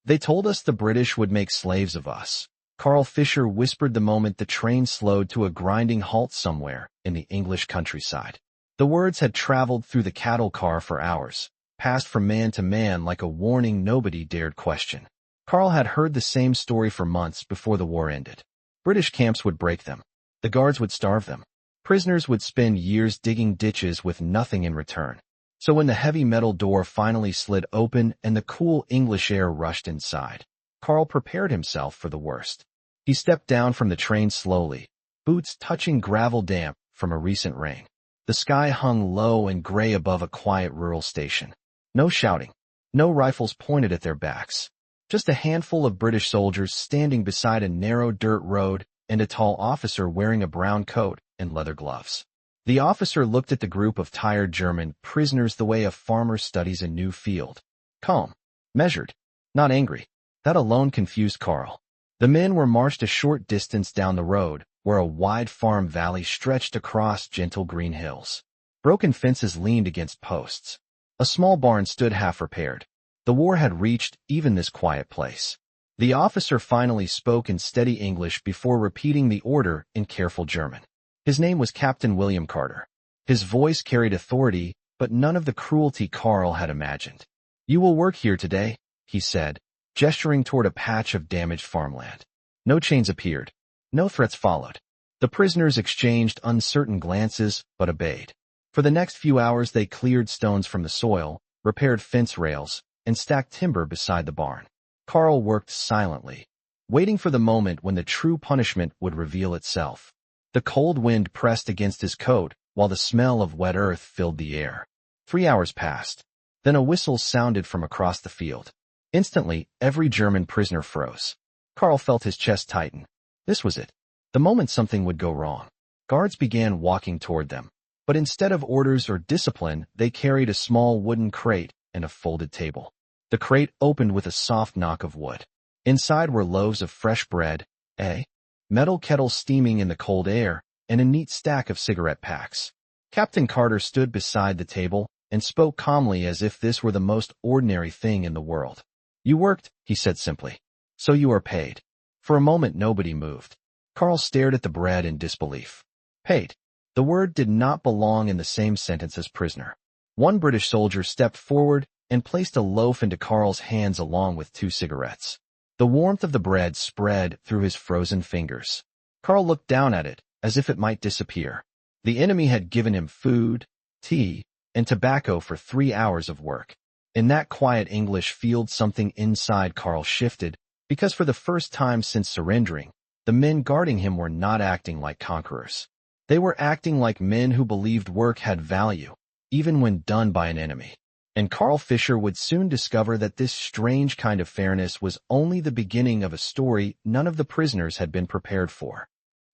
They told us the British would make slaves of us. Carl Fisher whispered the moment the train slowed to a grinding halt somewhere in the English countryside. The words had traveled through the cattle car for hours, passed from man to man like a warning nobody dared question. Carl had heard the same story for months before the war ended. British camps would break them. The guards would starve them. Prisoners would spend years digging ditches with nothing in return. So when the heavy metal door finally slid open and the cool English air rushed inside, Carl prepared himself for the worst. He stepped down from the train slowly, boots touching gravel damp from a recent rain. The sky hung low and gray above a quiet rural station. No shouting. No rifles pointed at their backs. Just a handful of British soldiers standing beside a narrow dirt road and a tall officer wearing a brown coat and leather gloves. The officer looked at the group of tired German prisoners the way a farmer studies a new field. Calm. Measured. Not angry. That alone confused Carl. The men were marched a short distance down the road, where a wide farm valley stretched across gentle green hills. Broken fences leaned against posts. A small barn stood half repaired. The war had reached even this quiet place. The officer finally spoke in steady English before repeating the order in careful German. His name was Captain William Carter. His voice carried authority, but none of the cruelty Carl had imagined. "You will work here today," he said, gesturing toward a patch of damaged farmland. No chains appeared. No threats followed. The prisoners exchanged uncertain glances, but obeyed. For the next few hours they cleared stones from the soil, repaired fence rails, and stacked timber beside the barn. Carl worked silently, waiting for the moment when the true punishment would reveal itself. The cold wind pressed against his coat, while the smell of wet earth filled the air. 3 hours passed. Then a whistle sounded from across the field. Instantly, every German prisoner froze. Carl felt his chest tighten. This was it. The moment something would go wrong. Guards began walking toward them. But instead of orders or discipline, they carried a small wooden crate and a folded table. The crate opened with a soft knock of wood. Inside were loaves of fresh bread, a metal kettle steaming in the cold air, and a neat stack of cigarette packs. Captain Carter stood beside the table and spoke calmly as if this were the most ordinary thing in the world. "You worked," he said simply. "So you are paid." For a moment nobody moved. Carl stared at the bread in disbelief. Paid. The word did not belong in the same sentence as prisoner. One British soldier stepped forward and placed a loaf into Carl's hands along with 2 cigarettes. The warmth of the bread spread through his frozen fingers. Carl looked down at it, as if it might disappear. The enemy had given him food, tea, and tobacco for 3 hours of work. In that quiet English field something inside Carl shifted, because for the first time since surrendering, the men guarding him were not acting like conquerors. They were acting like men who believed work had value, even when done by an enemy. And Carl Fisher would soon discover that this strange kind of fairness was only the beginning of a story none of the prisoners had been prepared for.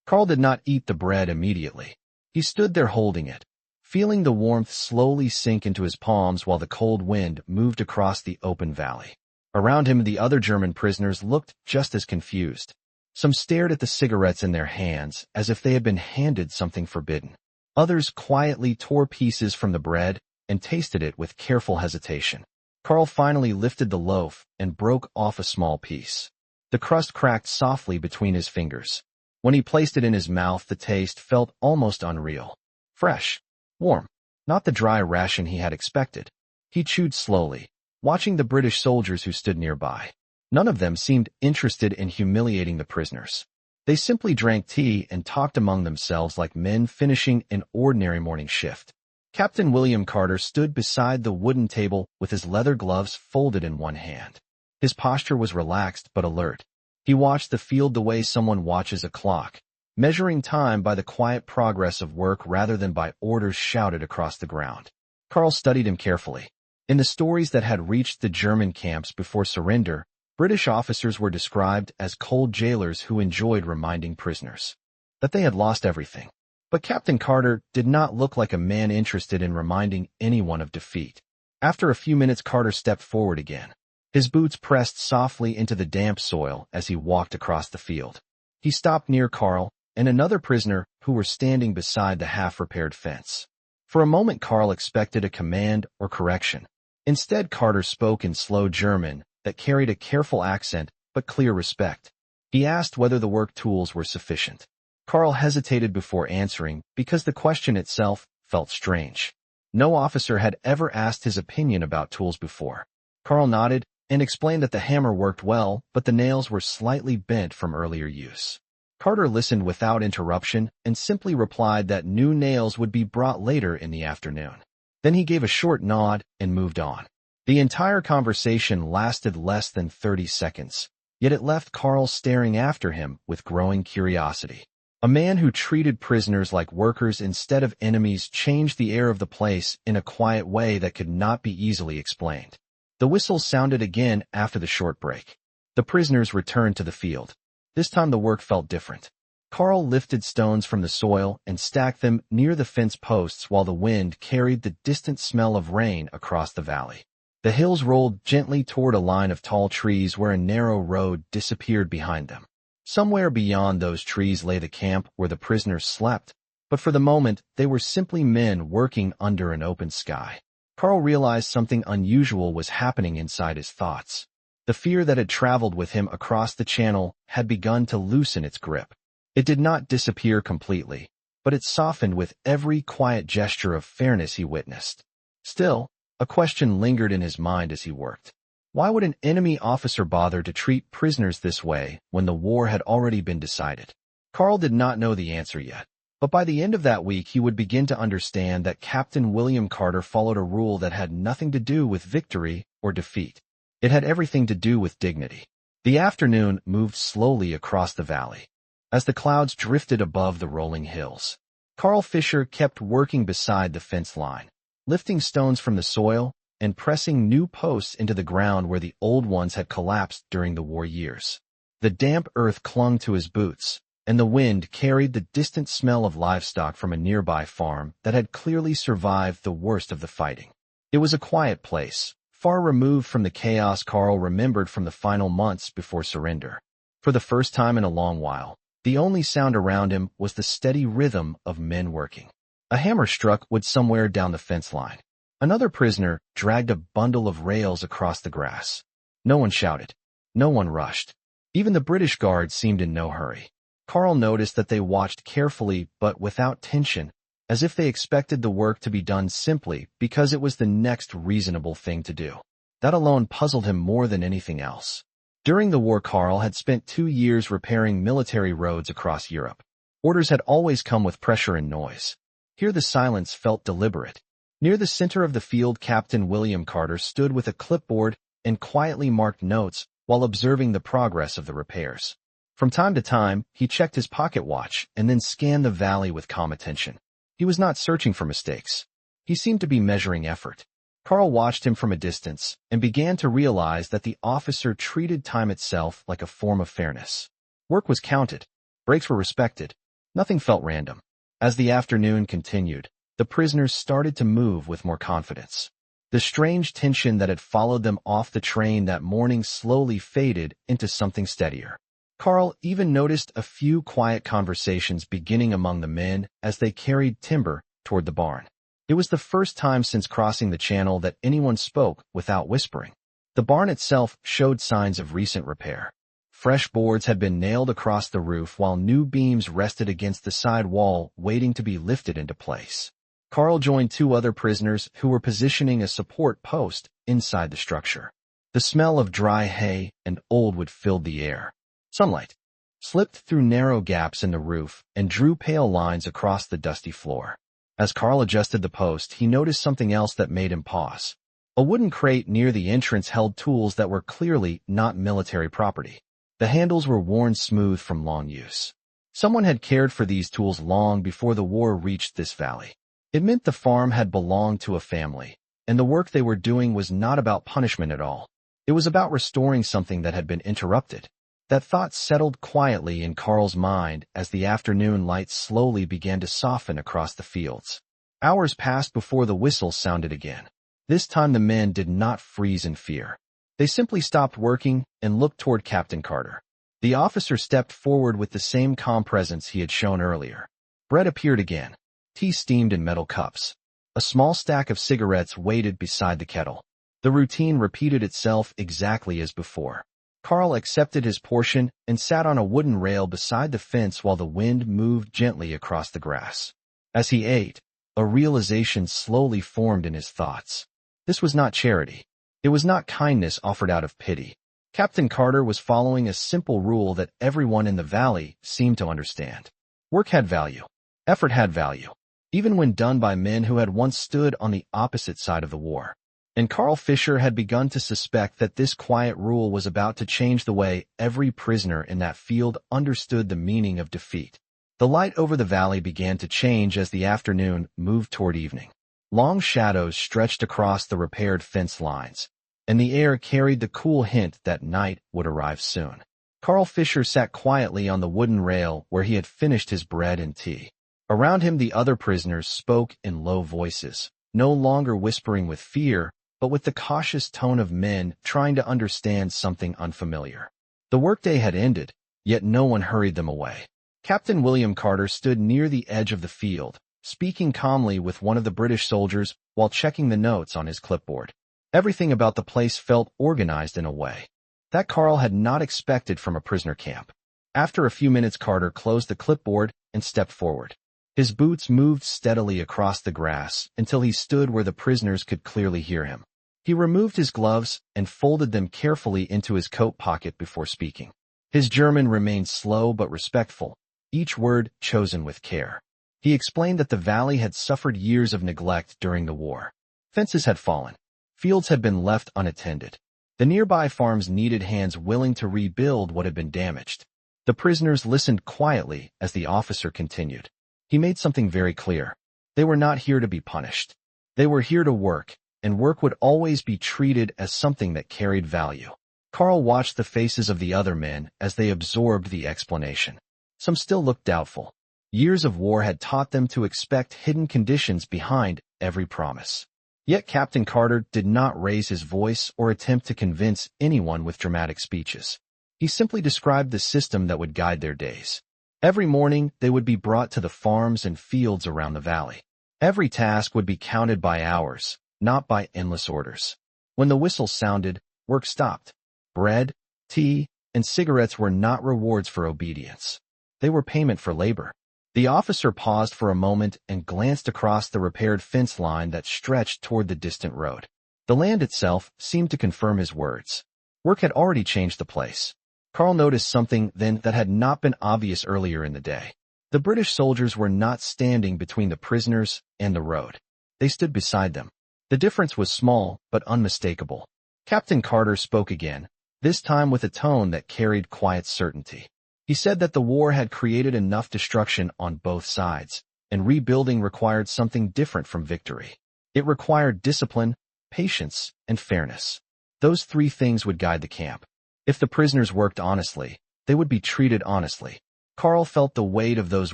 Carl did not eat the bread immediately. He stood there holding it, feeling the warmth slowly sink into his palms while the cold wind moved across the open valley. Around him, the other German prisoners looked just as confused. Some stared at the cigarettes in their hands as if they had been handed something forbidden. Others quietly tore pieces from the bread and tasted it with careful hesitation. Carl finally lifted the loaf and broke off a small piece. The crust cracked softly between his fingers. When he placed it in his mouth, the taste felt almost unreal. Fresh. Warm. Not the dry ration he had expected. He chewed slowly, watching the British soldiers who stood nearby. None of them seemed interested in humiliating the prisoners. They simply drank tea and talked among themselves like men finishing an ordinary morning shift. Captain William Carter stood beside the wooden table with his leather gloves folded in one hand. His posture was relaxed but alert. He watched the field the way someone watches a clock, measuring time by the quiet progress of work rather than by orders shouted across the ground. Carl studied him carefully. In the stories that had reached the German camps before surrender, British officers were described as cold jailers who enjoyed reminding prisoners that they had lost everything. But Captain Carter did not look like a man interested in reminding anyone of defeat. After a few minutes, Carter stepped forward again. His boots pressed softly into the damp soil as he walked across the field. He stopped near Carl and another prisoner who were standing beside the half-repaired fence. For a moment, Carl expected a command or correction. Instead, Carter spoke in slow German, that carried a careful accent but clear respect. He asked whether the work tools were sufficient. Carl hesitated before answering because the question itself felt strange. No officer had ever asked his opinion about tools before. Carl nodded and explained that the hammer worked well, but the nails were slightly bent from earlier use. Carter listened without interruption and simply replied that new nails would be brought later in the afternoon. Then he gave a short nod and moved on. The entire conversation lasted less than 30 seconds, yet it left Carl staring after him with growing curiosity. A man who treated prisoners like workers instead of enemies changed the air of the place in a quiet way that could not be easily explained. The whistle sounded again after the short break. The prisoners returned to the field. This time the work felt different. Carl lifted stones from the soil and stacked them near the fence posts while the wind carried the distant smell of rain across the valley. The hills rolled gently toward a line of tall trees where a narrow road disappeared behind them. Somewhere beyond those trees lay the camp where the prisoners slept, but for the moment they were simply men working under an open sky. Carl realized something unusual was happening inside his thoughts. The fear that had traveled with him across the channel had begun to loosen its grip. It did not disappear completely, but it softened with every quiet gesture of fairness he witnessed. Still, a question lingered in his mind as he worked. Why would an enemy officer bother to treat prisoners this way when the war had already been decided? Carl did not know the answer yet, but by the end of that week he would begin to understand that Captain William Carter followed a rule that had nothing to do with victory or defeat. It had everything to do with dignity. The afternoon moved slowly across the valley, as the clouds drifted above the rolling hills. Carl Fisher kept working beside the fence line, lifting stones from the soil and pressing new posts into the ground where the old ones had collapsed during the war years. The damp earth clung to his boots, and the wind carried the distant smell of livestock from a nearby farm that had clearly survived the worst of the fighting. It was a quiet place, far removed from the chaos Carl remembered from the final months before surrender. For the first time in a long while, the only sound around him was the steady rhythm of men working. A hammer struck wood somewhere down the fence line. Another prisoner dragged a bundle of rails across the grass. No one shouted. No one rushed. Even the British guards seemed in no hurry. Carl noticed that they watched carefully but without tension, as if they expected the work to be done simply because it was the next reasonable thing to do. That alone puzzled him more than anything else. During the war, Carl had spent 2 years repairing military roads across Europe. Orders had always come with pressure and noise. Here the silence felt deliberate. Near the center of the field, Captain William Carter stood with a clipboard and quietly marked notes while observing the progress of the repairs. From time to time, he checked his pocket watch and then scanned the valley with calm attention. He was not searching for mistakes. He seemed to be measuring effort. Carl watched him from a distance and began to realize that the officer treated time itself like a form of fairness. Work was counted. Breaks were respected. Nothing felt random. As the afternoon continued, the prisoners started to move with more confidence. The strange tension that had followed them off the train that morning slowly faded into something steadier. Carl even noticed a few quiet conversations beginning among the men as they carried timber toward the barn. It was the first time since crossing the channel that anyone spoke without whispering. The barn itself showed signs of recent repair. Fresh boards had been nailed across the roof while new beams rested against the side wall waiting to be lifted into place. Carl joined 2 other prisoners who were positioning a support post inside the structure. The smell of dry hay and old wood filled the air. Sunlight slipped through narrow gaps in the roof and drew pale lines across the dusty floor. As Carl adjusted the post, he noticed something else that made him pause. A wooden crate near the entrance held tools that were clearly not military property. The handles were worn smooth from long use. Someone had cared for these tools long before the war reached this valley. It meant the farm had belonged to a family, and the work they were doing was not about punishment at all. It was about restoring something that had been interrupted. That thought settled quietly in Carl's mind as the afternoon light slowly began to soften across the fields. Hours passed before the whistle sounded again. This time the men did not freeze in fear. They simply stopped working and looked toward Captain Carter. The officer stepped forward with the same calm presence he had shown earlier. Bread appeared again. Tea steamed in metal cups. A small stack of cigarettes waited beside the kettle. The routine repeated itself exactly as before. Carl accepted his portion and sat on a wooden rail beside the fence while the wind moved gently across the grass. As he ate, a realization slowly formed in his thoughts. This was not charity. It was not kindness offered out of pity. Captain Carter was following a simple rule that everyone in the valley seemed to understand. Work had value. Effort had value, even when done by men who had once stood on the opposite side of the war. And Carl Fisher had begun to suspect that this quiet rule was about to change the way every prisoner in that field understood the meaning of defeat. The light over the valley began to change as the afternoon moved toward evening. Long shadows stretched across the repaired fence lines, and the air carried the cool hint that night would arrive soon. Carl Fisher sat quietly on the wooden rail where he had finished his bread and tea. Around him the other prisoners spoke in low voices, no longer whispering with fear, but with the cautious tone of men trying to understand something unfamiliar. The workday had ended, yet no one hurried them away. Captain William Carter stood near the edge of the field, speaking calmly with one of the British soldiers while checking the notes on his clipboard. Everything about the place felt organized in a way that Carl had not expected from a prisoner camp. After a few minutes, Carter closed the clipboard and stepped forward. His boots moved steadily across the grass until he stood where the prisoners could clearly hear him. He removed his gloves and folded them carefully into his coat pocket before speaking. His German remained slow but respectful, each word chosen with care. He explained that the valley had suffered years of neglect during the war. Fences had fallen. Fields had been left unattended. The nearby farms needed hands willing to rebuild what had been damaged. The prisoners listened quietly as the officer continued. He made something very clear. They were not here to be punished. They were here to work, and work would always be treated as something that carried value. Carl watched the faces of the other men as they absorbed the explanation. Some still looked doubtful. Years of war had taught them to expect hidden conditions behind every promise. Yet Captain Carter did not raise his voice or attempt to convince anyone with dramatic speeches. He simply described the system that would guide their days. Every morning, they would be brought to the farms and fields around the valley. Every task would be counted by hours, not by endless orders. When the whistle sounded, work stopped. Bread, tea, and cigarettes were not rewards for obedience. They were payment for labor. The officer paused for a moment and glanced across the repaired fence line that stretched toward the distant road. The land itself seemed to confirm his words. Work had already changed the place. Carl noticed something then that had not been obvious earlier in the day. The British soldiers were not standing between the prisoners and the road. They stood beside them. The difference was small but unmistakable. Captain Carter spoke again, this time with a tone that carried quiet certainty. He said that the war had created enough destruction on both sides, and rebuilding required something different from victory. It required discipline, patience, and fairness. Those three things would guide the camp. If the prisoners worked honestly, they would be treated honestly. Carl felt the weight of those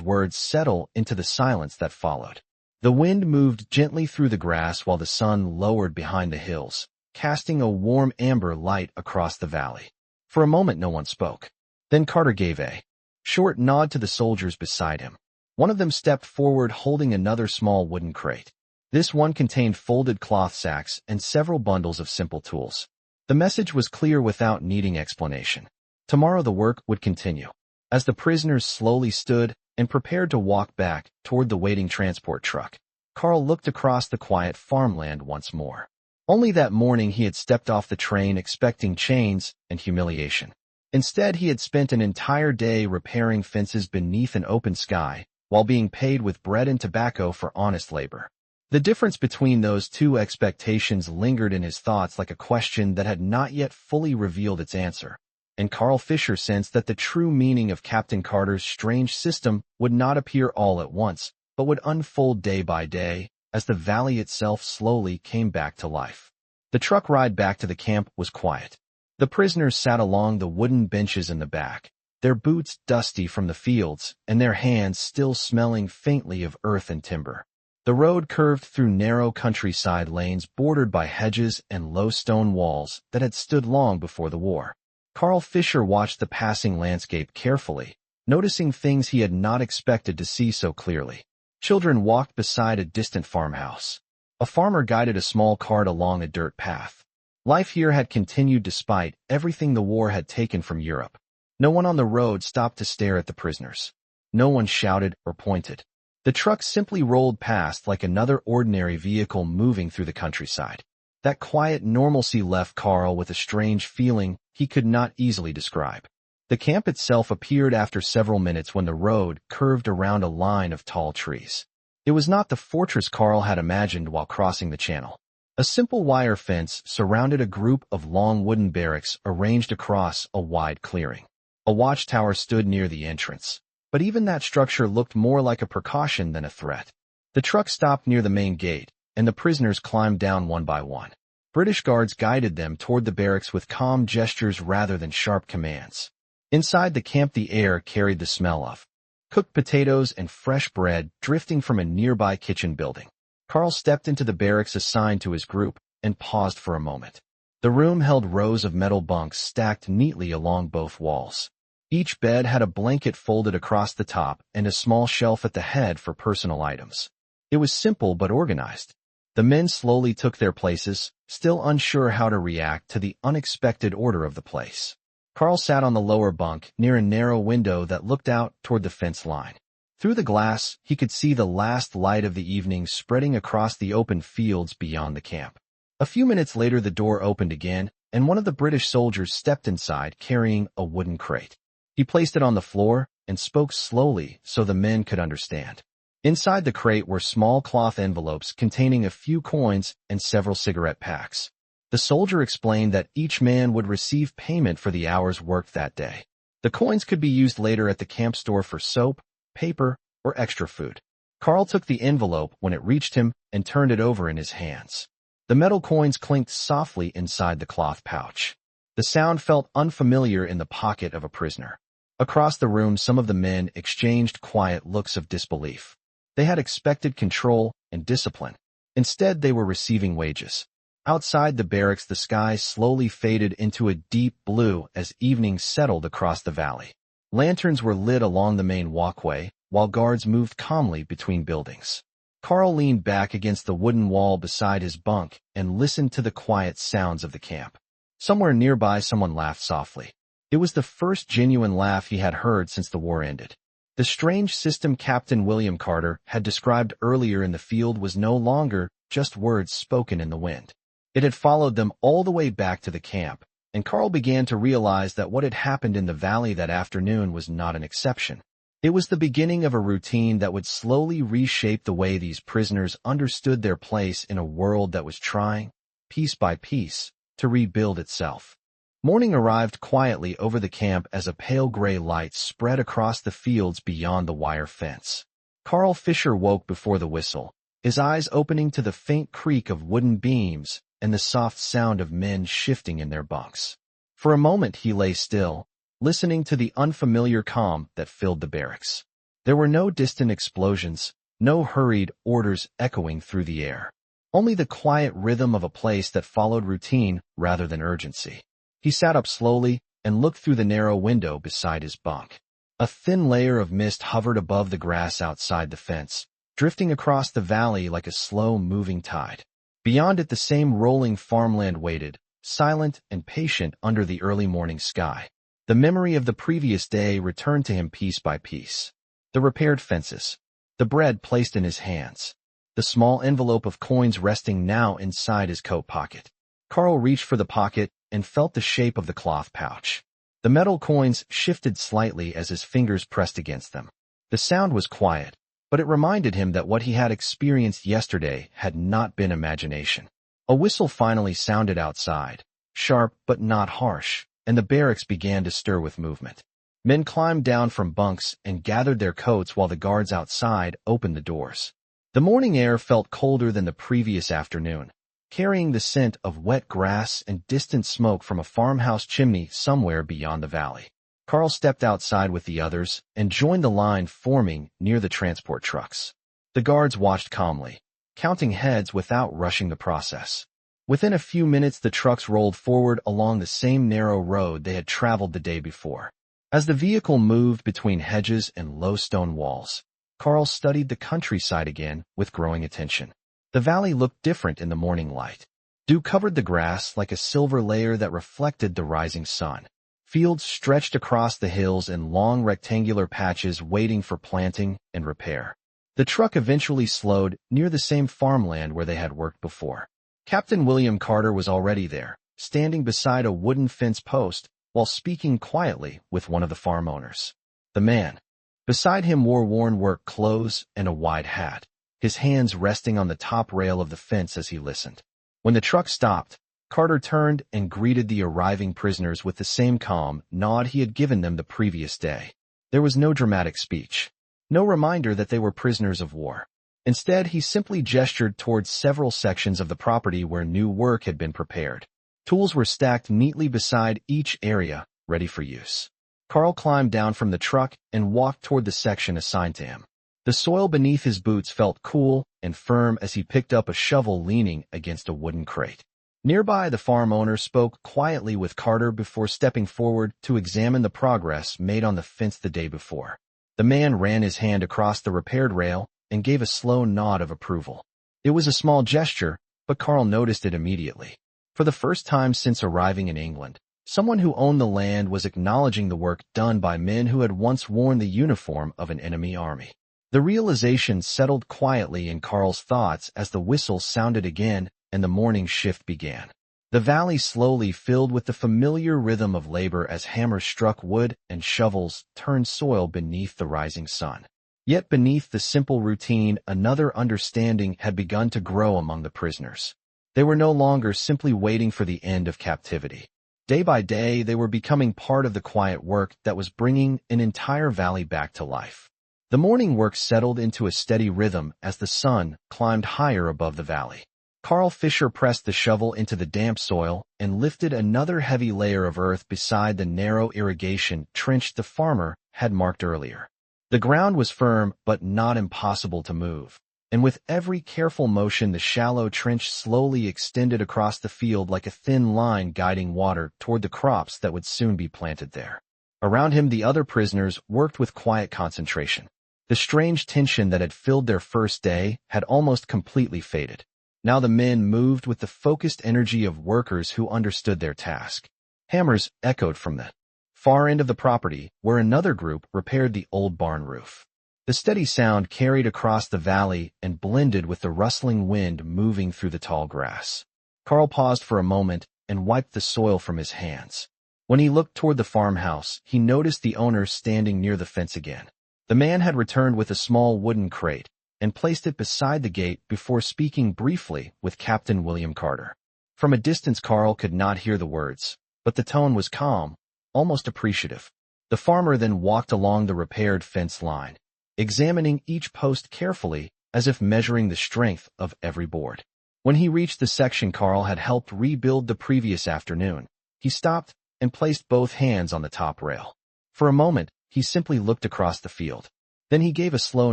words settle into the silence that followed. The wind moved gently through the grass while the sun lowered behind the hills, casting a warm amber light across the valley. For a moment no one spoke. Then Carter gave a short nod to the soldiers beside him. One of them stepped forward holding another small wooden crate. This one contained folded cloth sacks and several bundles of simple tools. The message was clear without needing explanation. Tomorrow the work would continue. As the prisoners slowly stood and prepared to walk back toward the waiting transport truck, Carl looked across the quiet farmland once more. Only that morning he had stepped off the train expecting chains and humiliation. Instead, he had spent an entire day repairing fences beneath an open sky while being paid with bread and tobacco for honest labor. The difference between those two expectations lingered in his thoughts like a question that had not yet fully revealed its answer, and Carl Fisher sensed that the true meaning of Captain Carter's strange system would not appear all at once, but would unfold day by day as the valley itself slowly came back to life. The truck ride back to the camp was quiet. The prisoners sat along the wooden benches in the back, their boots dusty from the fields and their hands still smelling faintly of earth and timber. The road curved through narrow countryside lanes bordered by hedges and low stone walls that had stood long before the war. Carl Fisher watched the passing landscape carefully, noticing things he had not expected to see so clearly. Children walked beside a distant farmhouse. A farmer guided a small cart along a dirt path. Life here had continued despite everything the war had taken from Europe. No one on the road stopped to stare at the prisoners. No one shouted or pointed. The truck simply rolled past like another ordinary vehicle moving through the countryside. That quiet normalcy left Carl with a strange feeling he could not easily describe. The camp itself appeared after several minutes when the road curved around a line of tall trees. It was not the fortress Carl had imagined while crossing the channel. A simple wire fence surrounded a group of long wooden barracks arranged across a wide clearing. A watchtower stood near the entrance, but even that structure looked more like a precaution than a threat. The truck stopped near the main gate, and the prisoners climbed down one by one. British guards guided them toward the barracks with calm gestures rather than sharp commands. Inside the camp, the air carried the smell of cooked potatoes and fresh bread drifting from a nearby kitchen building. Carl stepped into the barracks assigned to his group and paused for a moment. The room held rows of metal bunks stacked neatly along both walls. Each bed had a blanket folded across the top and a small shelf at the head for personal items. It was simple but organized. The men slowly took their places, still unsure how to react to the unexpected order of the place. Carl sat on the lower bunk near a narrow window that looked out toward the fence line. Through the glass, he could see the last light of the evening spreading across the open fields beyond the camp. A few minutes later, the door opened again, and one of the British soldiers stepped inside carrying a wooden crate. He placed it on the floor and spoke slowly so the men could understand. Inside the crate were small cloth envelopes containing a few coins and several cigarette packs. The soldier explained that each man would receive payment for the hours worked that day. The coins could be used later at the camp store for soap, paper, or extra food. Carl took the envelope when it reached him and turned it over in his hands. The metal coins clinked softly inside the cloth pouch. The sound felt unfamiliar in the pocket of a prisoner. Across the room, some of the men exchanged quiet looks of disbelief. They had expected control and discipline. Instead, they were receiving wages. Outside the barracks, the sky slowly faded into a deep blue as evening settled across the valley. Lanterns were lit along the main walkway, while guards moved calmly between buildings. Carl leaned back against the wooden wall beside his bunk and listened to the quiet sounds of the camp. Somewhere nearby, someone laughed softly. It was the first genuine laugh he had heard since the war ended. The strange system Captain William Carter had described earlier in the field was no longer just words spoken in the wind. It had followed them all the way back to the camp, and Carl began to realize that what had happened in the valley that afternoon was not an exception. It was the beginning of a routine that would slowly reshape the way these prisoners understood their place in a world that was trying, piece by piece, to rebuild itself. Morning arrived quietly over the camp as a pale gray light spread across the fields beyond the wire fence. Carl Fisher woke before the whistle, his eyes opening to the faint creak of wooden beams and the soft sound of men shifting in their bunks. For a moment he lay still, listening to the unfamiliar calm that filled the barracks. There were no distant explosions, no hurried orders echoing through the air. Only the quiet rhythm of a place that followed routine rather than urgency. He sat up slowly and looked through the narrow window beside his bunk. A thin layer of mist hovered above the grass outside the fence, drifting across the valley like a slow-moving tide. Beyond it, the same rolling farmland waited, silent and patient under the early morning sky. The memory of the previous day returned to him piece by piece. The repaired fences, the bread placed in his hands, the small envelope of coins resting now inside his coat pocket. Carl reached for the pocket and felt the shape of the cloth pouch. The metal coins shifted slightly as his fingers pressed against them. The sound was quiet, but it reminded him that what he had experienced yesterday had not been imagination. A whistle finally sounded outside, sharp but not harsh, and the barracks began to stir with movement. Men climbed down from bunks and gathered their coats while the guards outside opened the doors. The morning air felt colder than the previous afternoon, carrying the scent of wet grass and distant smoke from a farmhouse chimney somewhere beyond the valley. Carl stepped outside with the others and joined the line forming near the transport trucks. The guards watched calmly, counting heads without rushing the process. Within a few minutes, the trucks rolled forward along the same narrow road they had traveled the day before. As the vehicle moved between hedges and low stone walls, Carl studied the countryside again with growing attention. The valley looked different in the morning light. Dew covered the grass like a silver layer that reflected the rising sun. Fields stretched across the hills in long rectangular patches waiting for planting and repair. The truck eventually slowed near the same farmland where they had worked before. Captain William Carter was already there, standing beside a wooden fence post while speaking quietly with one of the farm owners. The man beside him wore worn work clothes and a wide hat, his hands resting on the top rail of the fence as he listened. When the truck stopped, Carter turned and greeted the arriving prisoners with the same calm nod he had given them the previous day. There was no dramatic speech, no reminder that they were prisoners of war. Instead, he simply gestured towards several sections of the property where new work had been prepared. Tools were stacked neatly beside each area, ready for use. Carl climbed down from the truck and walked toward the section assigned to him. The soil beneath his boots felt cool and firm as he picked up a shovel leaning against a wooden crate. Nearby, the farm owner spoke quietly with Carter before stepping forward to examine the progress made on the fence the day before. The man ran his hand across the repaired rail and gave a slow nod of approval. It was a small gesture, but Carl noticed it immediately. For the first time since arriving in England, someone who owned the land was acknowledging the work done by men who had once worn the uniform of an enemy army. The realization settled quietly in Carl's thoughts as the whistle sounded again and the morning shift began. The valley slowly filled with the familiar rhythm of labor as hammers struck wood and shovels turned soil beneath the rising sun. Yet beneath the simple routine, another understanding had begun to grow among the prisoners. They were no longer simply waiting for the end of captivity. Day by day, they were becoming part of the quiet work that was bringing an entire valley back to life. The morning work settled into a steady rhythm as the sun climbed higher above the valley. Carl Fisher pressed the shovel into the damp soil and lifted another heavy layer of earth beside the narrow irrigation trench the farmer had marked earlier. The ground was firm but not impossible to move, and with every careful motion the shallow trench slowly extended across the field like a thin line guiding water toward the crops that would soon be planted there. Around him the other prisoners worked with quiet concentration. The strange tension that had filled their first day had almost completely faded. Now the men moved with the focused energy of workers who understood their task. Hammers echoed from the far end of the property, where another group repaired the old barn roof. The steady sound carried across the valley and blended with the rustling wind moving through the tall grass. Carl paused for a moment and wiped the soil from his hands. When he looked toward the farmhouse, he noticed the owner standing near the fence again. The man had returned with a small wooden crate and placed it beside the gate before speaking briefly with Captain William Carter. From a distance Carl could not hear the words, but the tone was calm, almost appreciative. The farmer then walked along the repaired fence line, examining each post carefully as if measuring the strength of every board. When he reached the section Carl had helped rebuild the previous afternoon, he stopped and placed both hands on the top rail. For a moment, he simply looked across the field. Then he gave a slow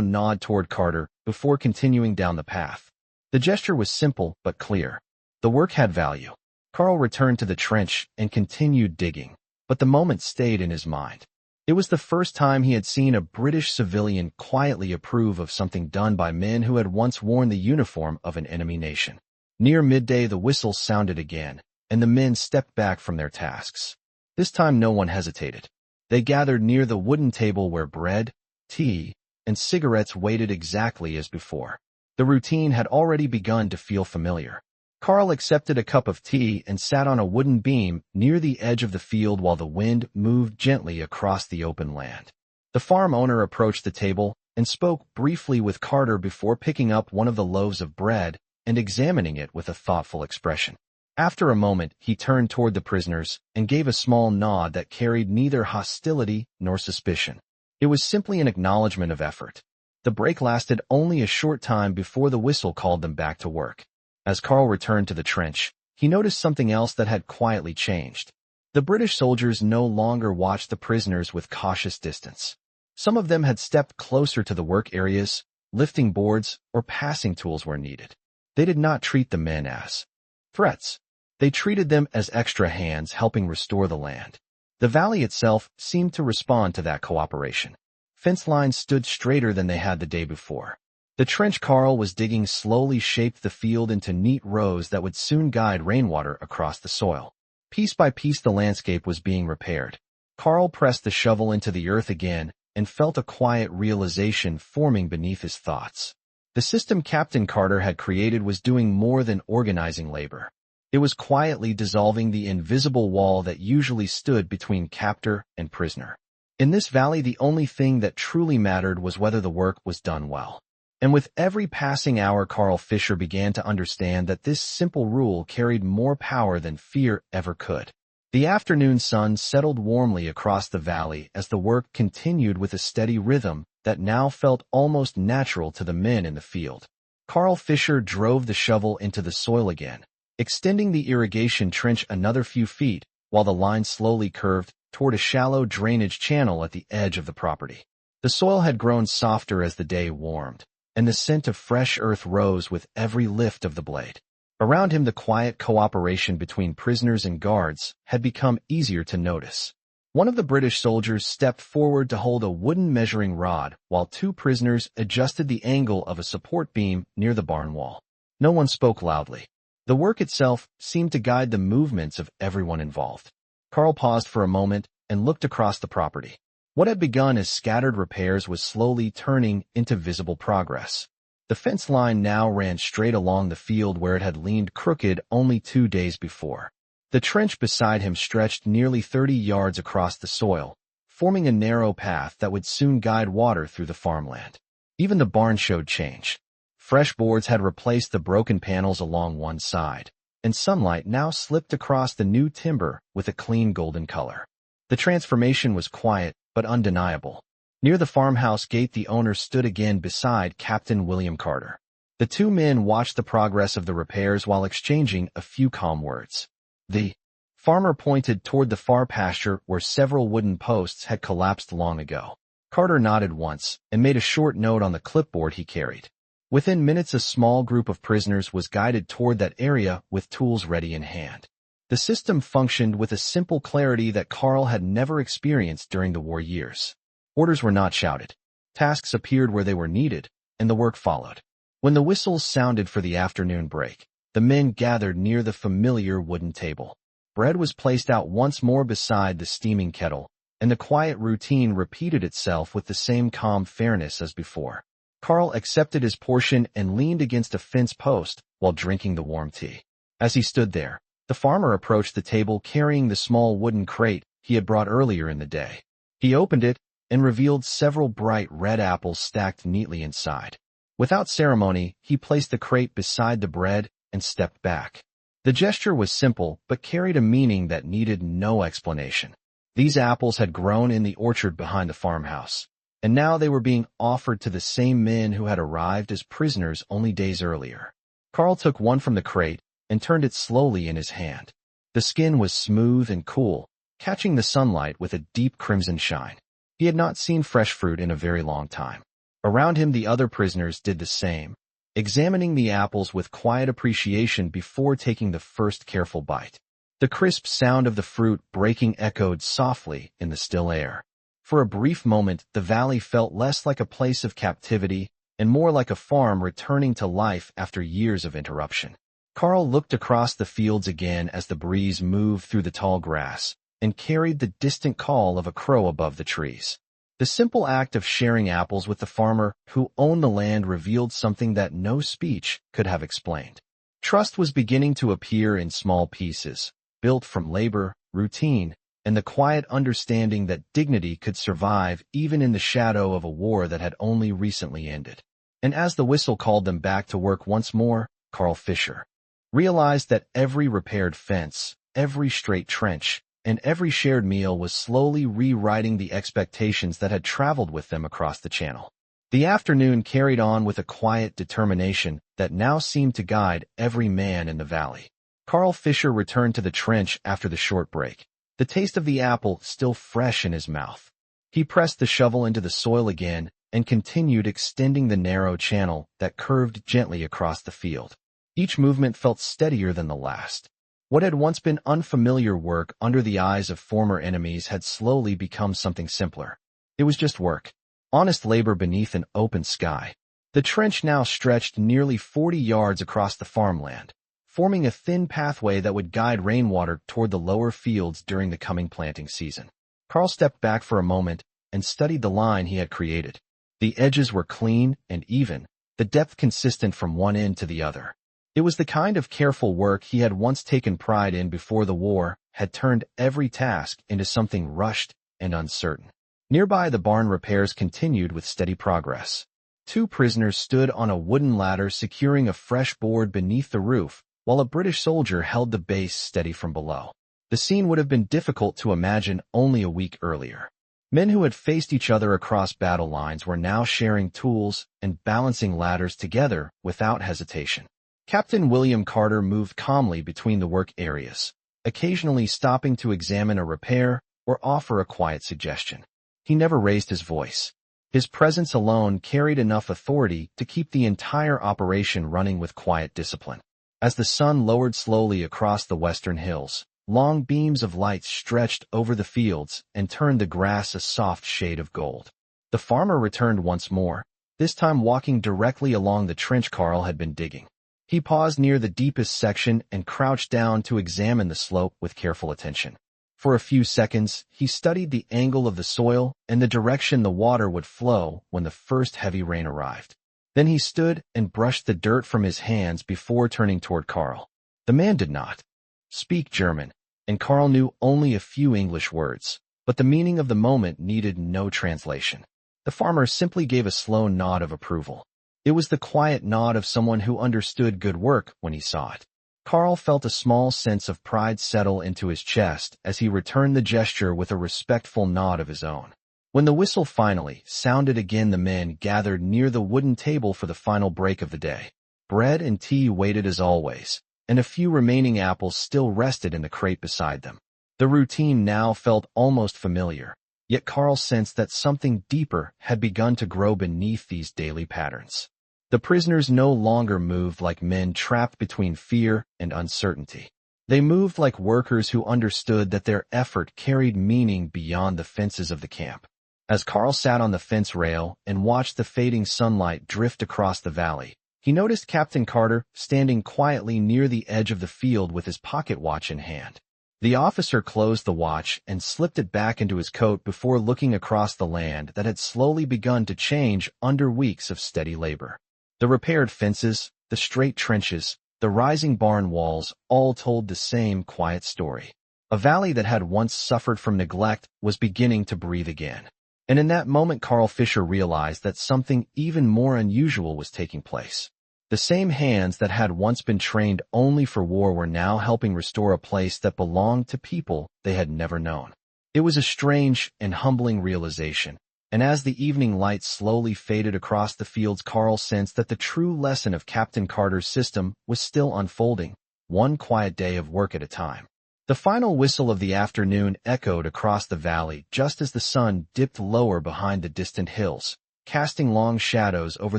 nod toward Carter before continuing down the path. The gesture was simple but clear. The work had value. Carl returned to the trench and continued digging, but the moment stayed in his mind. It was the first time he had seen a British civilian quietly approve of something done by men who had once worn the uniform of an enemy nation. Near midday the whistle sounded again, and the men stepped back from their tasks. This time no one hesitated. They gathered near the wooden table where bread, tea, and cigarettes waited exactly as before. The routine had already begun to feel familiar. Carl accepted a cup of tea and sat on a wooden beam near the edge of the field while the wind moved gently across the open land. The farm owner approached the table and spoke briefly with Carter before picking up one of the loaves of bread and examining it with a thoughtful expression. After a moment, he turned toward the prisoners and gave a small nod that carried neither hostility nor suspicion. It was simply an acknowledgement of effort. The break lasted only a short time before the whistle called them back to work. As Carl returned to the trench, he noticed something else that had quietly changed. The British soldiers no longer watched the prisoners with cautious distance. Some of them had stepped closer to the work areas, lifting boards or passing tools where needed. They did not treat the men as threats. They treated them as extra hands helping restore the land. The valley itself seemed to respond to that cooperation. Fence lines stood straighter than they had the day before. The trench Carl was digging slowly shaped the field into neat rows that would soon guide rainwater across the soil. Piece by piece the landscape was being repaired. Carl pressed the shovel into the earth again and felt a quiet realization forming beneath his thoughts. The system Captain Carter had created was doing more than organizing labor. It was quietly dissolving the invisible wall that usually stood between captor and prisoner. In this valley, the only thing that truly mattered was whether the work was done well. And with every passing hour, Carl Fisher began to understand that this simple rule carried more power than fear ever could. The afternoon sun settled warmly across the valley as the work continued with a steady rhythm that now felt almost natural to the men in the field. Carl Fisher drove the shovel into the soil again, extending the irrigation trench another few feet, while the line slowly curved toward a shallow drainage channel at the edge of the property. The soil had grown softer as the day warmed, and the scent of fresh earth rose with every lift of the blade. Around him, the quiet cooperation between prisoners and guards had become easier to notice. One of the British soldiers stepped forward to hold a wooden measuring rod, while two prisoners adjusted the angle of a support beam near the barn wall. No one spoke loudly. The work itself seemed to guide the movements of everyone involved. Carl paused for a moment and looked across the property. What had begun as scattered repairs was slowly turning into visible progress. The fence line now ran straight along the field where it had leaned crooked only 2 days before. The trench beside him stretched nearly 30 yards across the soil, forming a narrow path that would soon guide water through the farmland. Even the barn showed change. Fresh boards had replaced the broken panels along one side, and sunlight now slipped across the new timber with a clean golden color. The transformation was quiet but undeniable. Near the farmhouse gate, the owner stood again beside Captain William Carter. The two men watched the progress of the repairs while exchanging a few calm words. The farmer pointed toward the far pasture where several wooden posts had collapsed long ago. Carter nodded once and made a short note on the clipboard he carried. Within minutes, a small group of prisoners was guided toward that area with tools ready in hand. The system functioned with a simple clarity that Carl had never experienced during the war years. Orders were not shouted. Tasks appeared where they were needed, and the work followed. When the whistles sounded for the afternoon break, the men gathered near the familiar wooden table. Bread was placed out once more beside the steaming kettle, and the quiet routine repeated itself with the same calm fairness as before. Carl accepted his portion and leaned against a fence post while drinking the warm tea. As he stood there, the farmer approached the table carrying the small wooden crate he had brought earlier in the day. He opened it and revealed several bright red apples stacked neatly inside. Without ceremony, he placed the crate beside the bread and stepped back. The gesture was simple but carried a meaning that needed no explanation. These apples had grown in the orchard behind the farmhouse, and now they were being offered to the same men who had arrived as prisoners only days earlier. Carl took one from the crate and turned it slowly in his hand. The skin was smooth and cool, catching the sunlight with a deep crimson shine. He had not seen fresh fruit in a very long time. Around him, the other prisoners did the same, examining the apples with quiet appreciation before taking the first careful bite. The crisp sound of the fruit breaking echoed softly in the still air. For a brief moment, the valley felt less like a place of captivity and more like a farm returning to life after years of interruption. Carl looked across the fields again as the breeze moved through the tall grass and carried the distant call of a crow above the trees. The simple act of sharing apples with the farmer who owned the land revealed something that no speech could have explained. Trust was beginning to appear in small pieces, built from labor, routine, and the quiet understanding that dignity could survive even in the shadow of a war that had only recently ended. And as the whistle called them back to work once more, Carl Fisher realized that every repaired fence, every straight trench, and every shared meal was slowly rewriting the expectations that had traveled with them across the channel. The afternoon carried on with a quiet determination that now seemed to guide every man in the valley. Carl Fisher returned to the trench after the short break, the taste of the apple still fresh in his mouth. He pressed the shovel into the soil again and continued extending the narrow channel that curved gently across the field. Each movement felt steadier than the last. What had once been unfamiliar work under the eyes of former enemies had slowly become something simpler. It was just work. Honest labor beneath an open sky. The trench now stretched nearly 40 yards across the farmland, forming a thin pathway that would guide rainwater toward the lower fields during the coming planting season. Carl stepped back for a moment and studied the line he had created. The edges were clean and even, the depth consistent from one end to the other. It was the kind of careful work he had once taken pride in before the war had turned every task into something rushed and uncertain. Nearby, the barn repairs continued with steady progress. 2 prisoners stood on a wooden ladder securing a fresh board beneath the roof, while a British soldier held the base steady from below. The scene would have been difficult to imagine only a week earlier. Men who had faced each other across battle lines were now sharing tools and balancing ladders together without hesitation. Captain William Carter moved calmly between the work areas, occasionally stopping to examine a repair or offer a quiet suggestion. He never raised his voice. His presence alone carried enough authority to keep the entire operation running with quiet discipline. As the sun lowered slowly across the western hills, long beams of light stretched over the fields and turned the grass a soft shade of gold. The farmer returned once more, this time walking directly along the trench Carl had been digging. He paused near the deepest section and crouched down to examine the slope with careful attention. For a few seconds, he studied the angle of the soil and the direction the water would flow when the first heavy rain arrived. Then he stood and brushed the dirt from his hands before turning toward Carl. The man did not speak German, and Carl knew only a few English words, but the meaning of the moment needed no translation. The farmer simply gave a slow nod of approval. It was the quiet nod of someone who understood good work when he saw it. Carl felt a small sense of pride settle into his chest as he returned the gesture with a respectful nod of his own. When the whistle finally sounded again, the men gathered near the wooden table for the final break of the day. Bread and tea waited as always, and a few remaining apples still rested in the crate beside them. The routine now felt almost familiar, yet Carl sensed that something deeper had begun to grow beneath these daily patterns. The prisoners no longer moved like men trapped between fear and uncertainty. They moved like workers who understood that their effort carried meaning beyond the fences of the camp. As Carl sat on the fence rail and watched the fading sunlight drift across the valley, he noticed Captain Carter standing quietly near the edge of the field with his pocket watch in hand. The officer closed the watch and slipped it back into his coat before looking across the land that had slowly begun to change under weeks of steady labor. The repaired fences, the straight trenches, the rising barn walls all told the same quiet story. A valley that had once suffered from neglect was beginning to breathe again. And in that moment, Carl Fisher realized that something even more unusual was taking place. The same hands that had once been trained only for war were now helping restore a place that belonged to people they had never known. It was a strange and humbling realization. And as the evening light slowly faded across the fields, Carl sensed that the true lesson of Captain Carter's system was still unfolding, one quiet day of work at a time. The final whistle of the afternoon echoed across the valley just as the sun dipped lower behind the distant hills, casting long shadows over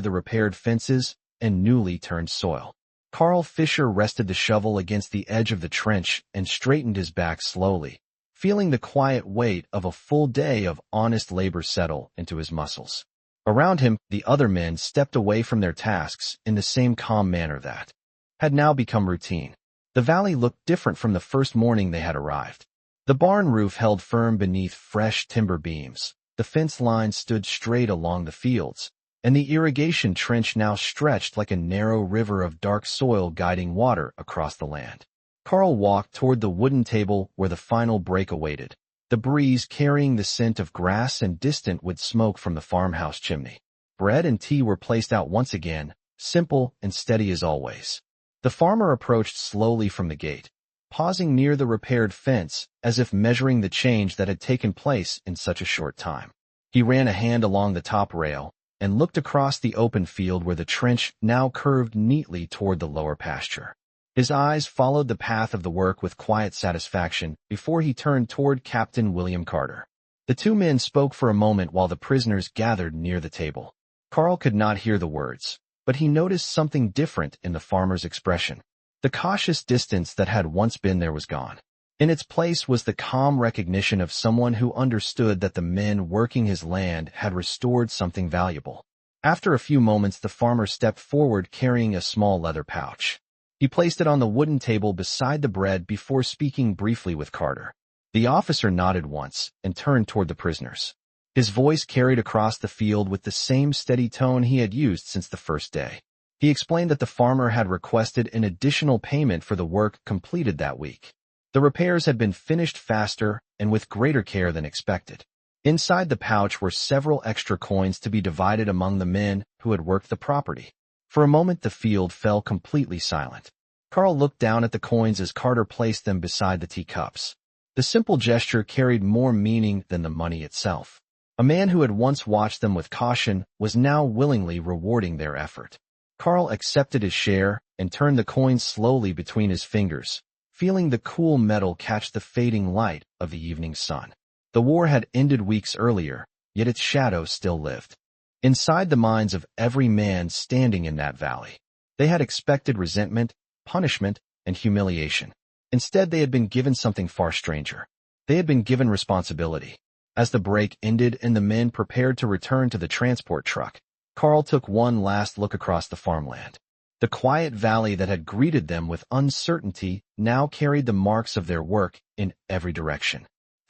the repaired fences and newly turned soil. Carl Fisher rested the shovel against the edge of the trench and straightened his back slowly, feeling the quiet weight of a full day of honest labor settle into his muscles. Around him, the other men stepped away from their tasks in the same calm manner that had now become routine. The valley looked different from the first morning they had arrived. The barn roof held firm beneath fresh timber beams, the fence line stood straight along the fields, and the irrigation trench now stretched like a narrow river of dark soil guiding water across the land. Carl walked toward the wooden table where the final break awaited, the breeze carrying the scent of grass and distant wood smoke from the farmhouse chimney. Bread and tea were placed out once again, simple and steady as always. The farmer approached slowly from the gate, pausing near the repaired fence as if measuring the change that had taken place in such a short time. He ran a hand along the top rail and looked across the open field where the trench now curved neatly toward the lower pasture. His eyes followed the path of the work with quiet satisfaction before he turned toward Captain William Carter. The 2 men spoke for a moment while the prisoners gathered near the table. Carl could not hear the words, but he noticed something different in the farmer's expression. The cautious distance that had once been there was gone. In its place was the calm recognition of someone who understood that the men working his land had restored something valuable. After a few moments, the farmer stepped forward carrying a small leather pouch. He placed it on the wooden table beside the bread before speaking briefly with Carter. The officer nodded once and turned toward the prisoners. His voice carried across the field with the same steady tone he had used since the first day. He explained that the farmer had requested an additional payment for the work completed that week. The repairs had been finished faster and with greater care than expected. Inside the pouch were several extra coins to be divided among the men who had worked the property. For a moment the field fell completely silent. Carl looked down at the coins as Carter placed them beside the teacups. The simple gesture carried more meaning than the money itself. A man who had once watched them with caution was now willingly rewarding their effort. Carl accepted his share and turned the coins slowly between his fingers, feeling the cool metal catch the fading light of the evening sun. The war had ended weeks earlier, yet its shadow still lived. Inside the minds of every man standing in that valley, they had expected resentment, punishment, and humiliation. Instead, they had been given something far stranger. They had been given responsibility. As the break ended and the men prepared to return to the transport truck, Carl took one last look across the farmland. The quiet valley that had greeted them with uncertainty now carried the marks of their work in every direction.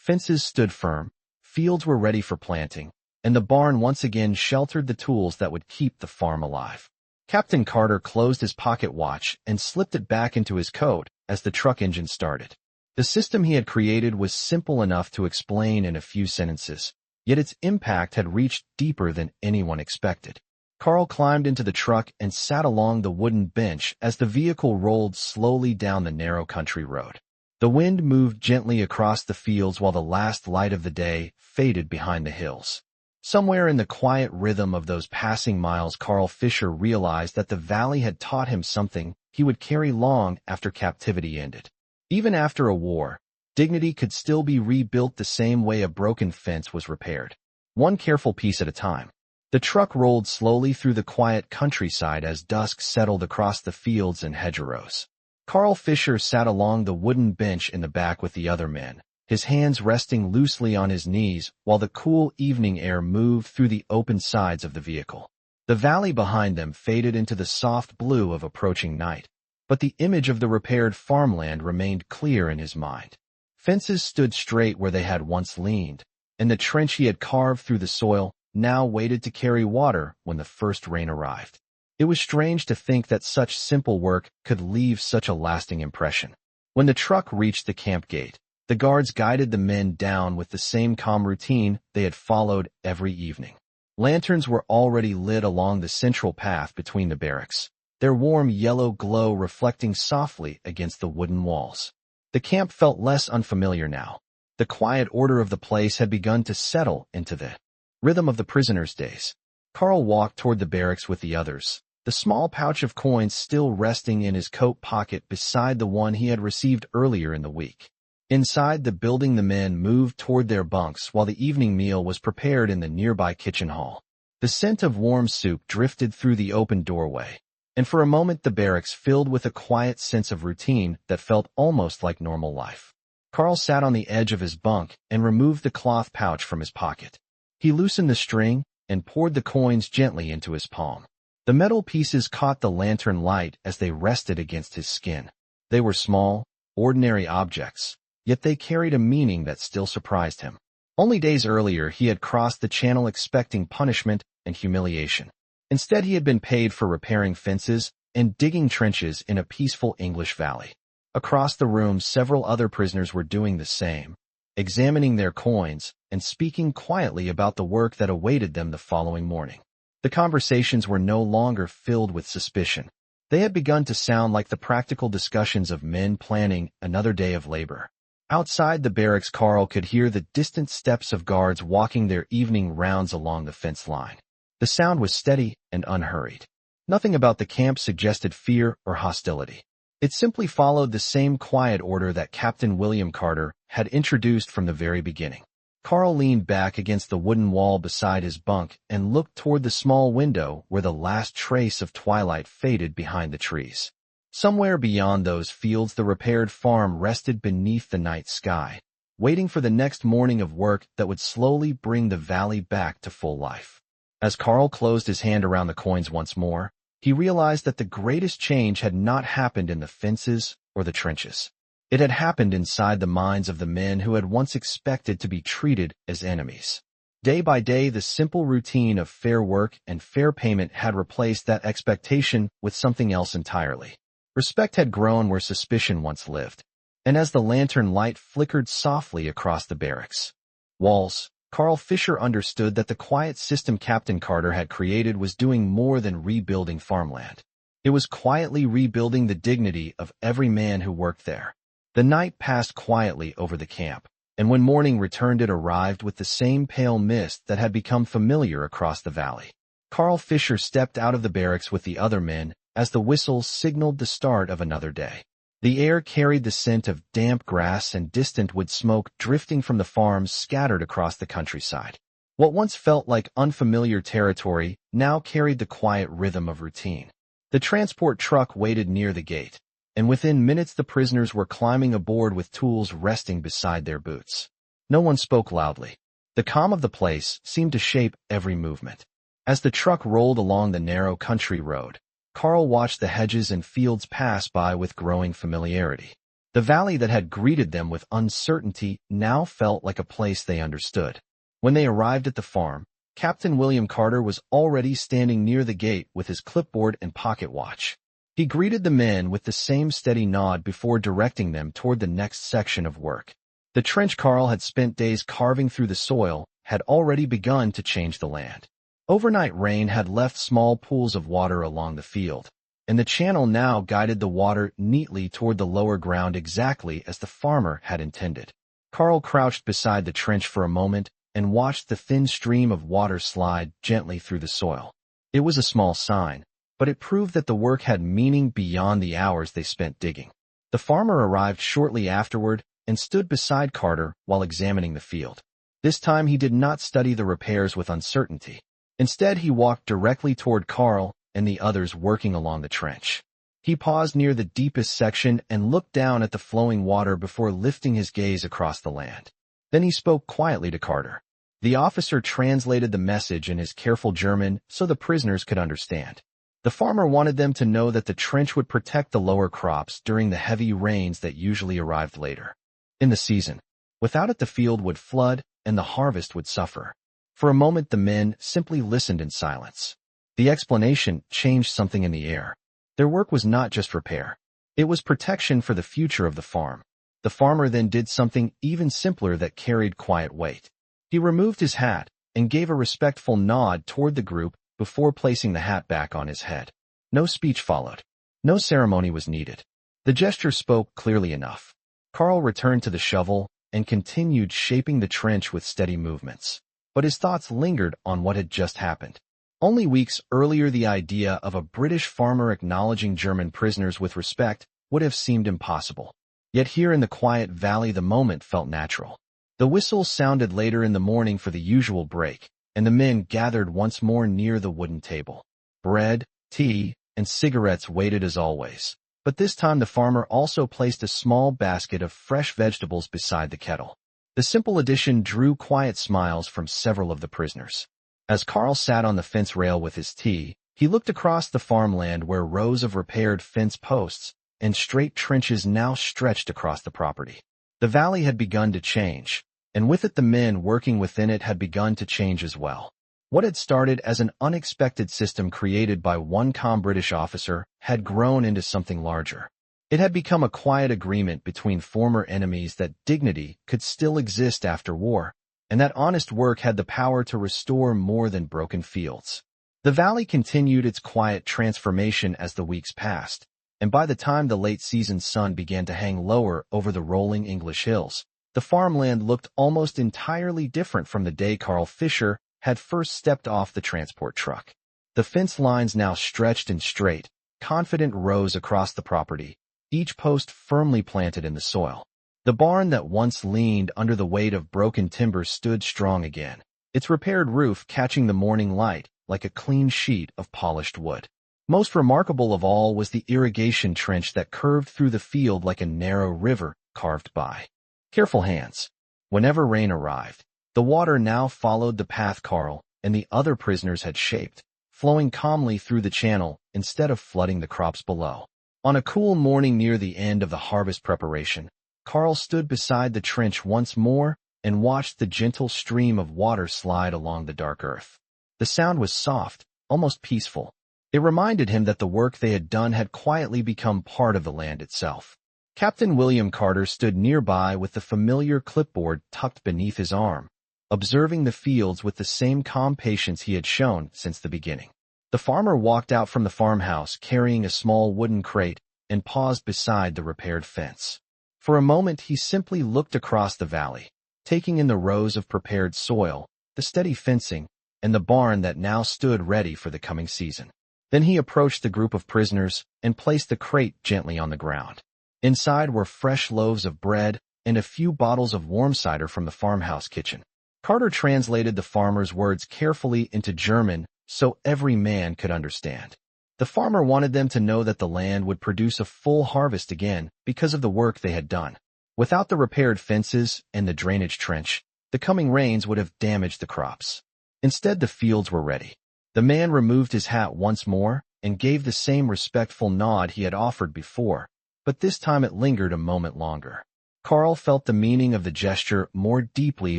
Fences stood firm, fields were ready for planting, and the barn once again sheltered the tools that would keep the farm alive. Captain Carter closed his pocket watch and slipped it back into his coat as the truck engine started. The system he had created was simple enough to explain in a few sentences, yet its impact had reached deeper than anyone expected. Carl climbed into the truck and sat along the wooden bench as the vehicle rolled slowly down the narrow country road. The wind moved gently across the fields while the last light of the day faded behind the hills. Somewhere in the quiet rhythm of those passing miles, Carl Fisher realized that the valley had taught him something he would carry long after captivity ended. Even after a war, dignity could still be rebuilt the same way a broken fence was repaired, one careful piece at a time. The truck rolled slowly through the quiet countryside as dusk settled across the fields and hedgerows. Carl Fisher sat along the wooden bench in the back with the other men, his hands resting loosely on his knees while the cool evening air moved through the open sides of the vehicle. The valley behind them faded into the soft blue of approaching night, but the image of the repaired farmland remained clear in his mind. Fences stood straight where they had once leaned, and the trench he had carved through the soil now waited to carry water when the first rain arrived. It was strange to think that such simple work could leave such a lasting impression. When the truck reached the camp gate, the guards guided the men down with the same calm routine they had followed every evening. Lanterns were already lit along the central path between the barracks, their warm yellow glow reflecting softly against the wooden walls. The camp felt less unfamiliar now. The quiet order of the place had begun to settle into the rhythm of the prisoners' days. Carl walked toward the barracks with the others, the small pouch of coins still resting in his coat pocket beside the one he had received earlier in the week. Inside the building, the men moved toward their bunks while the evening meal was prepared in the nearby kitchen hall. The scent of warm soup drifted through the open doorway, and for a moment the barracks filled with a quiet sense of routine that felt almost like normal life. Carl sat on the edge of his bunk and removed the cloth pouch from his pocket. He loosened the string and poured the coins gently into his palm. The metal pieces caught the lantern light as they rested against his skin. They were small, ordinary objects, yet they carried a meaning that still surprised him. Only days earlier he had crossed the channel expecting punishment and humiliation. Instead, he had been paid for repairing fences and digging trenches in a peaceful English valley. Across the room, several other prisoners were doing the same, examining their coins and speaking quietly about the work that awaited them the following morning. The conversations were no longer filled with suspicion. They had begun to sound like the practical discussions of men planning another day of labor. Outside the barracks, Carl could hear the distant steps of guards walking their evening rounds along the fence line. The sound was steady and unhurried. Nothing about the camp suggested fear or hostility. It simply followed the same quiet order that Captain William Carter had introduced from the very beginning. Carl leaned back against the wooden wall beside his bunk and looked toward the small window where the last trace of twilight faded behind the trees. Somewhere beyond those fields, the repaired farm rested beneath the night sky, waiting for the next morning of work that would slowly bring the valley back to full life. As Carl closed his hand around the coins once more, he realized that the greatest change had not happened in the fences or the trenches. It had happened inside the minds of the men who had once expected to be treated as enemies. Day by day, the simple routine of fair work and fair payment had replaced that expectation with something else entirely. Respect had grown where suspicion once lived. And as the lantern light flickered softly across the barracks walls, Carl Fisher understood that the quiet system Captain Carter had created was doing more than rebuilding farmland. It was quietly rebuilding the dignity of every man who worked there. The night passed quietly over the camp, and when morning returned it arrived with the same pale mist that had become familiar across the valley. Carl Fisher stepped out of the barracks with the other men as the whistles signaled the start of another day. The air carried the scent of damp grass and distant wood smoke drifting from the farms scattered across the countryside. What once felt like unfamiliar territory now carried the quiet rhythm of routine. The transport truck waited near the gate, and within minutes the prisoners were climbing aboard with tools resting beside their boots. No one spoke loudly. The calm of the place seemed to shape every movement. As the truck rolled along the narrow country road, Carl watched the hedges and fields pass by with growing familiarity. The valley that had greeted them with uncertainty now felt like a place they understood. When they arrived at the farm, Captain William Carter was already standing near the gate with his clipboard and pocket watch. He greeted the men with the same steady nod before directing them toward the next section of work. The trench Carl had spent days carving through the soil had already begun to change the land. Overnight rain had left small pools of water along the field, and the channel now guided the water neatly toward the lower ground exactly as the farmer had intended. Carl crouched beside the trench for a moment and watched the thin stream of water slide gently through the soil. It was a small sign, but it proved that the work had meaning beyond the hours they spent digging. The farmer arrived shortly afterward and stood beside Carter while examining the field. This time he did not study the repairs with uncertainty. Instead, he walked directly toward Carl and the others working along the trench. He paused near the deepest section and looked down at the flowing water before lifting his gaze across the land. Then he spoke quietly to Carter. The officer translated the message in his careful German so the prisoners could understand. The farmer wanted them to know that the trench would protect the lower crops during the heavy rains that usually arrived later in the season. Without it, the field would flood and the harvest would suffer. For a moment, the men simply listened in silence. The explanation changed something in the air. Their work was not just repair. It was protection for the future of the farm. The farmer then did something even simpler that carried quiet weight. He removed his hat and gave a respectful nod toward the group before placing the hat back on his head. No speech followed. No ceremony was needed. The gesture spoke clearly enough. Carl returned to the shovel and continued shaping the trench with steady movements. But his thoughts lingered on what had just happened. Only weeks earlier, the idea of a British farmer acknowledging German prisoners with respect would have seemed impossible. Yet here in the quiet valley, the moment felt natural. The whistle sounded later in the morning for the usual break, and the men gathered once more near the wooden table. Bread, tea, and cigarettes waited as always, but this time the farmer also placed a small basket of fresh vegetables beside the kettle. The simple addition drew quiet smiles from several of the prisoners. As Carl sat on the fence rail with his tea, he looked across the farmland where rows of repaired fence posts and straight trenches now stretched across the property. The valley had begun to change, and with it the men working within it had begun to change as well. What had started as an unexpected system created by one calm British officer had grown into something larger. It had become a quiet agreement between former enemies that dignity could still exist after war, and that honest work had the power to restore more than broken fields. The valley continued its quiet transformation as the weeks passed, and by the time the late-season sun began to hang lower over the rolling English hills, the farmland looked almost entirely different from the day Carl Fisher had first stepped off the transport truck. The fence lines now stretched in straight, confident rows across the property, each post firmly planted in the soil. The barn that once leaned under the weight of broken timber stood strong again, its repaired roof catching the morning light like a clean sheet of polished wood. Most remarkable of all was the irrigation trench that curved through the field like a narrow river carved by careful hands. Whenever rain arrived, the water now followed the path Carl and the other prisoners had shaped, flowing calmly through the channel instead of flooding the crops below. On a cool morning near the end of the harvest preparation, Carl stood beside the trench once more and watched the gentle stream of water slide along the dark earth. The sound was soft, almost peaceful. It reminded him that the work they had done had quietly become part of the land itself. Captain William Carter stood nearby with the familiar clipboard tucked beneath his arm, observing the fields with the same calm patience he had shown since the beginning. The farmer walked out from the farmhouse carrying a small wooden crate and paused beside the repaired fence. For a moment he simply looked across the valley, taking in the rows of prepared soil, the steady fencing, and the barn that now stood ready for the coming season. Then he approached the group of prisoners and placed the crate gently on the ground. Inside were fresh loaves of bread and a few bottles of warm cider from the farmhouse kitchen. Carter translated the farmer's words carefully into German so every man could understand. The farmer wanted them to know that the land would produce a full harvest again because of the work they had done. Without the repaired fences and the drainage trench, the coming rains would have damaged the crops. Instead, the fields were ready. The man removed his hat once more and gave the same respectful nod he had offered before, but this time it lingered a moment longer. Carl felt the meaning of the gesture more deeply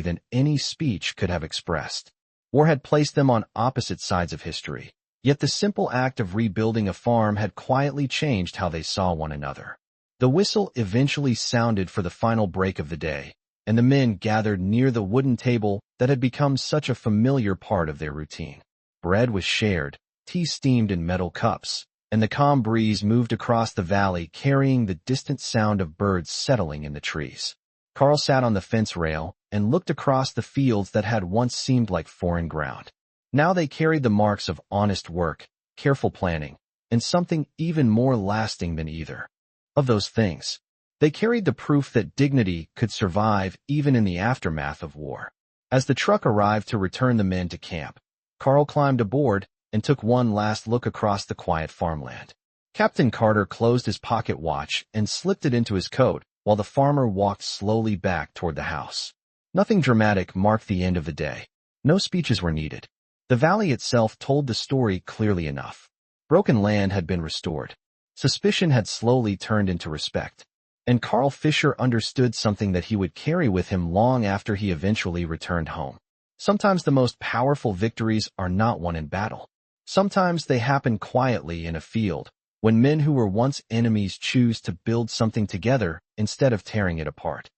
than any speech could have expressed. War had placed them on opposite sides of history, yet the simple act of rebuilding a farm had quietly changed how they saw one another. The whistle eventually sounded for the final break of the day, and the men gathered near the wooden table that had become such a familiar part of their routine. Bread was shared, tea steamed in metal cups, and the calm breeze moved across the valley carrying the distant sound of birds settling in the trees. Carl sat on the fence rail and looked across the fields that had once seemed like foreign ground. Now they carried the marks of honest work, careful planning, and something even more lasting than either of those things. They carried the proof that dignity could survive even in the aftermath of war. As the truck arrived to return the men to camp, Carl climbed aboard and took one last look across the quiet farmland. Captain Carter closed his pocket watch and slipped it into his coat while the farmer walked slowly back toward the house. Nothing dramatic marked the end of the day. No speeches were needed. The valley itself told the story clearly enough. Broken land had been restored. Suspicion had slowly turned into respect. And Carl Fisher understood something that he would carry with him long after he eventually returned home. Sometimes the most powerful victories are not won in battle. Sometimes they happen quietly in a field, when men who were once enemies choose to build something together instead of tearing it apart.